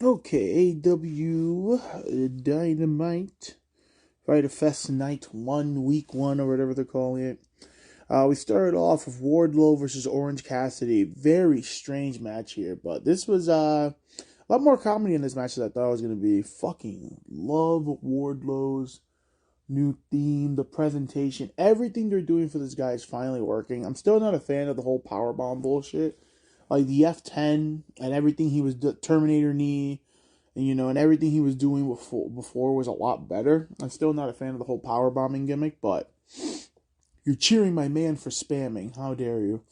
Okay, AW Dynamite Fyter Fest Night 1, Week 1, or whatever they're calling it. We started off with Wardlow versus Orange Cassidy. Very strange match here, but this was a lot more comedy in this match than I thought it was going to be. Fucking love Wardlow's new theme, the presentation, everything they're doing for this guy is finally working. I'm still not a fan of the whole powerbomb bullshit. Like the F10 and everything he was Terminator knee, and everything he was doing before was a lot better. I'm still not a fan of the whole power bombing gimmick, but you're cheering my man for spamming. How dare you?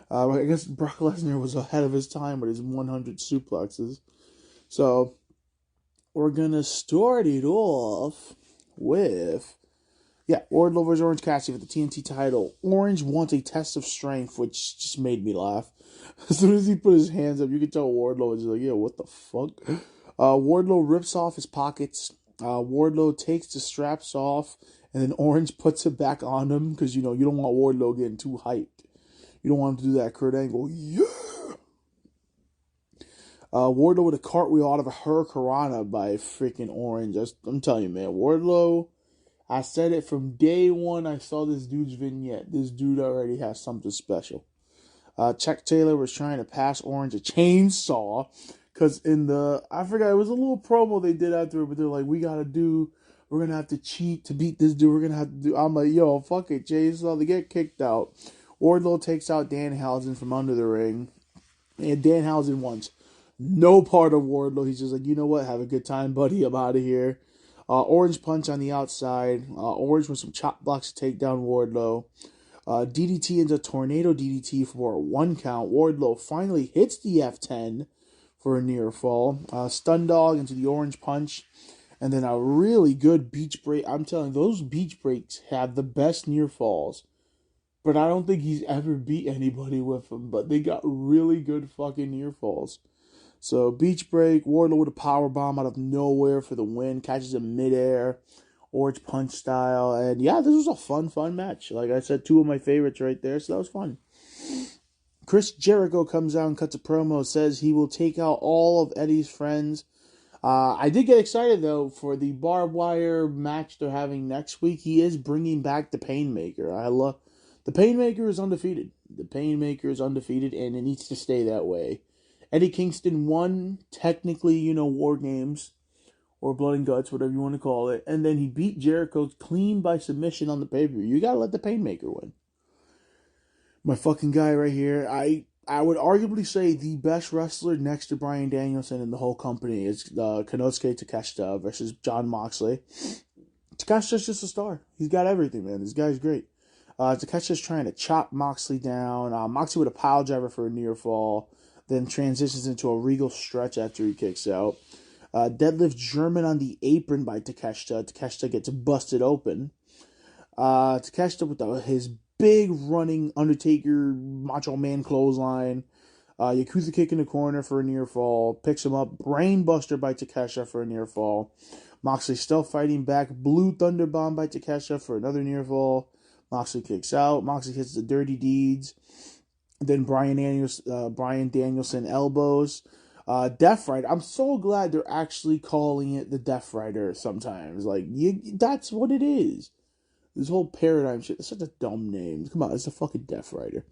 I guess Brock Lesnar was ahead of his time with his 100 suplexes. So we're gonna start it off with Wardlow versus Orange Cassidy for the TNT title. Orange wants a test of strength, which just made me laugh. As soon as he put his hands up, you could tell Wardlow was like, "Yeah, what the fuck?" Wardlow rips off his pockets. Wardlow takes the straps off, and then Orange puts it back on him because you don't want Wardlow getting too hyped. You don't want him to do that Kurt Angle. Yeah. Wardlow with a cartwheel out of a Hurricanrana by freaking Orange. I'm telling you, man, Wardlow. I said it from day one I saw this dude's vignette. This dude already has something special. Chuck Taylor was trying to pass Orange a chainsaw. Because I forgot, it was a little promo they did after it, but they're like, we're going to have to cheat to beat this dude. We're going to have to do, I'm like, yo, fuck it, chainsaw. They get kicked out. Wardlow takes out Danhausen from under the ring. And Danhausen wants no part of Wardlow. He's just like, you know what? Have a good time, buddy. I'm out of here. Orange punch on the outside. Orange with some chop blocks to take down Wardlow. DDT into tornado DDT for a 1 count. Wardlow finally hits the F10 for a near fall. Stun dog into the orange punch. And then a really good beach break. I'm telling you, those beach breaks have the best near falls. But I don't think he's ever beat anybody with them. But they got really good fucking near falls. So, beach break, Wardlow with a power bomb out of nowhere for the win. Catches him midair, orange punch style. And yeah, this was a fun match. Like I said, 2 of my favorites right there. So that was fun. Chris Jericho comes out and cuts a promo, says he will take out all of Eddie's friends. I did get excited, though, for the barbed wire match they're having next week. He is bringing back the Painmaker. The Painmaker is undefeated. The Painmaker is undefeated, and it needs to stay that way. Eddie Kingston won, technically, War Games, or Blood and Guts, whatever you want to call it. And then he beat Jericho clean by submission on the pay-per-view. You gotta let the Painmaker win. My fucking guy right here. I would arguably say the best wrestler next to Bryan Danielson in the whole company is Konosuke Takeshita versus Jon Moxley. Takeshita's just a star. He's got everything, man. This guy's great. Takeshita's trying to chop Moxley down. Moxley with a pile driver for a near fall. Then transitions into a regal stretch after he kicks out. Deadlift German on the apron by Takeshita. Takeshita gets busted open. Takeshita with his big running Undertaker Macho Man clothesline. Yakuza kick in the corner for a near fall. Picks him up. Brainbuster by Takeshita for a near fall. Moxley still fighting back. Blue Thunder Bomb by Takeshita for another near fall. Moxley kicks out. Moxley hits the Dirty Deeds. Then Bryan Danielson elbows. Death Rider. I'm so glad they're actually calling it the Death Rider sometimes. Like, that's what it is. This whole paradigm shit. It's such a dumb name. Come on, it's a fucking Death Rider.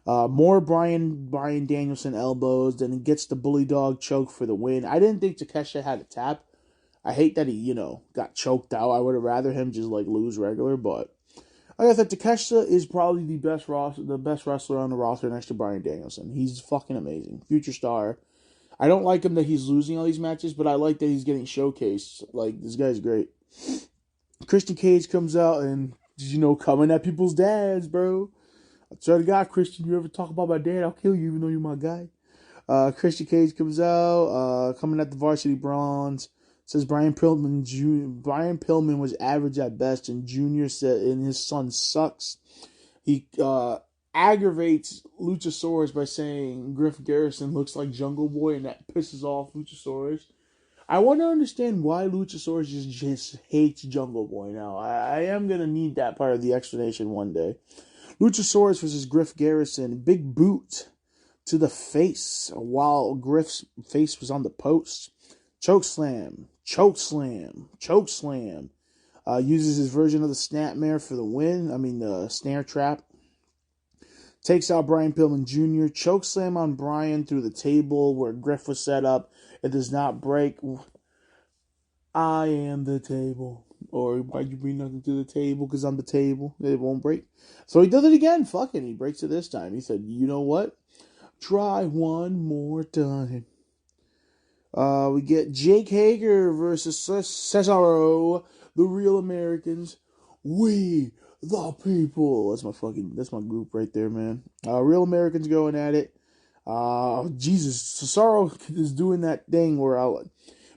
More Bryan Danielson elbows. Then he gets the Bully Dog choke for the win. I didn't think Takeshita had a tap. I hate that he, got choked out. I would have rather him just, lose regular, but like I said, Takeshita is probably the best wrestler on the roster next to Bryan Danielson. He's fucking amazing. Future star. I don't like him that he's losing all these matches, but I like that he's getting showcased. Like, this guy's great. Christian Cage comes out and, coming at people's dads, bro. I swear to God, Christian, you ever talk about my dad, I'll kill you even though you're my guy. Christian Cage comes out, coming at the Varsity Bronze. Says Brian Pillman was average at best, and Junior said, and his son sucks. He aggravates Luchasaurus by saying Griff Garrison looks like Jungle Boy, and that pisses off Luchasaurus. I want to understand why Luchasaurus just hates Jungle Boy now. I am going to need that part of the explanation one day. Luchasaurus versus Griff Garrison. Big boot to the face while Griff's face was on the post. Choke slam. Choke slam. Choke slam. Uses his version of the snapmare for the win. I mean, the snare trap. Takes out Brian Pillman Jr. Choke slam on Brian through the table where Griff was set up. It does not break. I am the table. Or why'd you bring nothing to the table? Because I'm the table. It won't break. So he does it again. Fuck it. He breaks it this time. He said, you know what? Try one more time. We get Jake Hager versus Cesaro, the Real Americans. We the people. That's my group right there, man. Real Americans going at it. Jesus, Cesaro is doing that thing where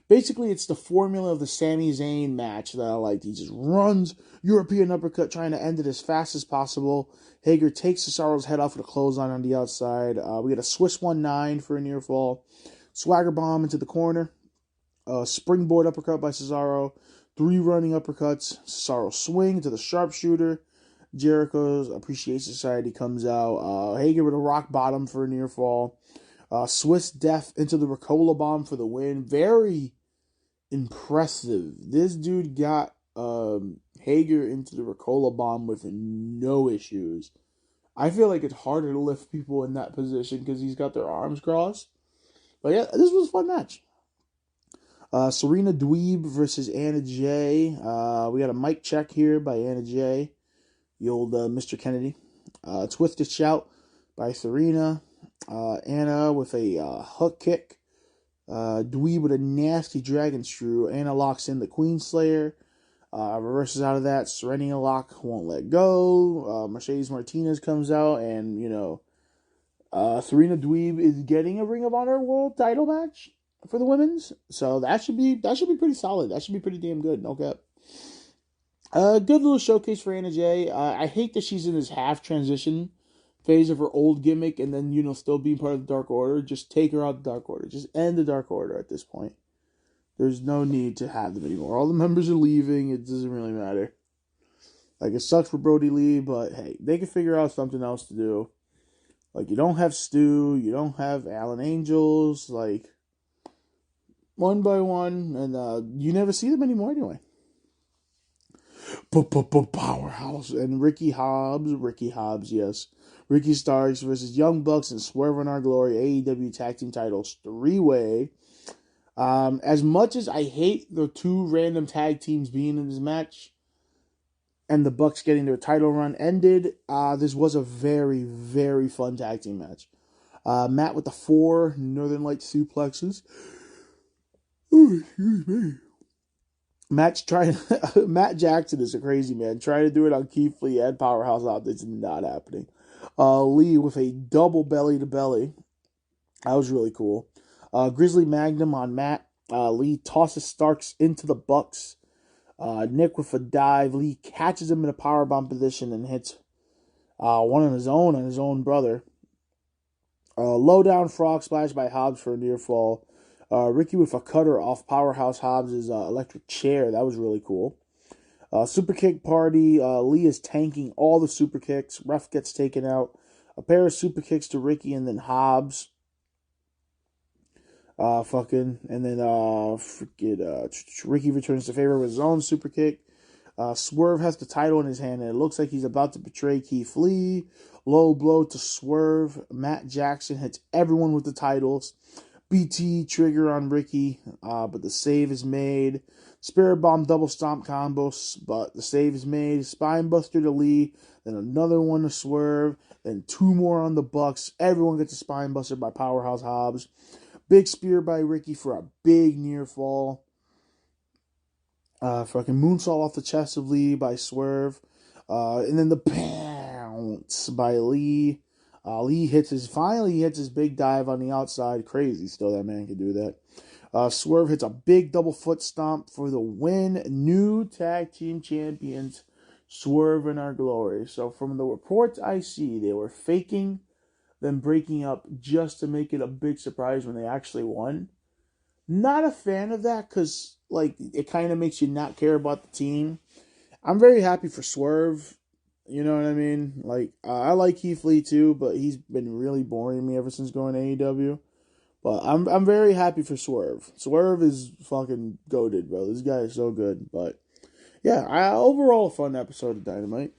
basically it's the formula of the Sami Zayn match that I liked. He just runs European uppercut trying to end it as fast as possible. Hager takes Cesaro's head off with a clothesline on the outside. We get a Swiss 1-9 for a near fall. Swagger bomb into the corner. Springboard uppercut by Cesaro. 3 running uppercuts. Cesaro swing to the sharpshooter. Jericho's Appreciation Society comes out. Hager with a rock bottom for a near fall. Swiss death into the Ricola bomb for the win. Very impressive. This dude got Hager into the Ricola bomb with no issues. I feel like it's harder to lift people in that position because he's got their arms crossed. But yeah, this was a fun match. Serena Dweeb versus Anna Jay. We got a mic check here by Anna Jay. The old Mr. Kennedy. Twisted shout by Serena. Anna with a hook kick. Dweeb with a nasty dragon screw. Anna locks in the Queen Slayer. Reverses out of that. Serena lock won't let go. Mercedes Martinez comes out and, Serena Dweeb is getting a Ring of Honor World Title match for the women's, so that should be pretty solid. That should be pretty damn good. No cap. Good little showcase for Anna Jay. I hate that she's in this half transition phase of her old gimmick, and then still being part of the Dark Order. Just take her out of the Dark Order. Just end the Dark Order at this point. There's no need to have them anymore. All the members are leaving. It doesn't really matter. Like, it sucks for Brody Lee, but hey, they can figure out something else to do. Like, you don't have Stu, you don't have Alan Angels, like, one by one, and you never see them anymore anyway. Powerhouse. And Ricky Hobbs, yes. Ricky Starks versus Young Bucks and Swerve in Our Glory, AEW Tag Team Titles 3-way. As much as I hate the 2 random tag teams being in this match, and the Bucks getting their title run ended, this was a very, very fun tag team match. Matt with the 4 Northern Light suplexes. Oh, excuse me. Matt Jackson is a crazy man. Trying to do it on Keith Lee and Powerhouse out. It's not happening. Lee with a double belly to belly. That was really cool. Grizzly Magnum on Matt. Lee tosses Starks into the Bucks. Nick with a dive. Lee catches him in a powerbomb position and hits one on his own brother. Low down frog splash by Hobbs for a near fall. Ricky with a cutter off Powerhouse Hobbs' electric chair. That was really cool. Super kick party. Lee is tanking all the super kicks. Ref gets taken out. A pair of super kicks to Ricky and then Hobbs. Ricky returns to favor with his own super kick. Swerve has the title in his hand, and it looks like he's about to betray Keith Lee. Low blow to Swerve. Matt Jackson hits everyone with the titles. BT trigger on Ricky, but the save is made. Spirit Bomb double stomp combos, but the save is made. Spine Buster to Lee, then another one to Swerve, then 2 more on the Bucks. Everyone gets a Spine Buster by Powerhouse Hobbs. Big spear by Ricky for a big near fall. Moonsault off the chest of Lee by Swerve. And then the bounce by Lee. Lee hits his big dive on the outside. Crazy still that man can do that. Swerve hits a big double foot stomp for the win. New tag team champions, Swerve in Our Glory. So from the reports I see, they were faking them breaking up just to make it a big surprise when they actually won. Not a fan of that because it kind of makes you not care about the team. I'm very happy for Swerve. You know what I mean? I like Keith Lee too, but he's been really boring me ever since going to AEW. But I'm very happy for Swerve. Swerve is fucking goated, bro. This guy is so good. But yeah, overall a fun episode of Dynamite.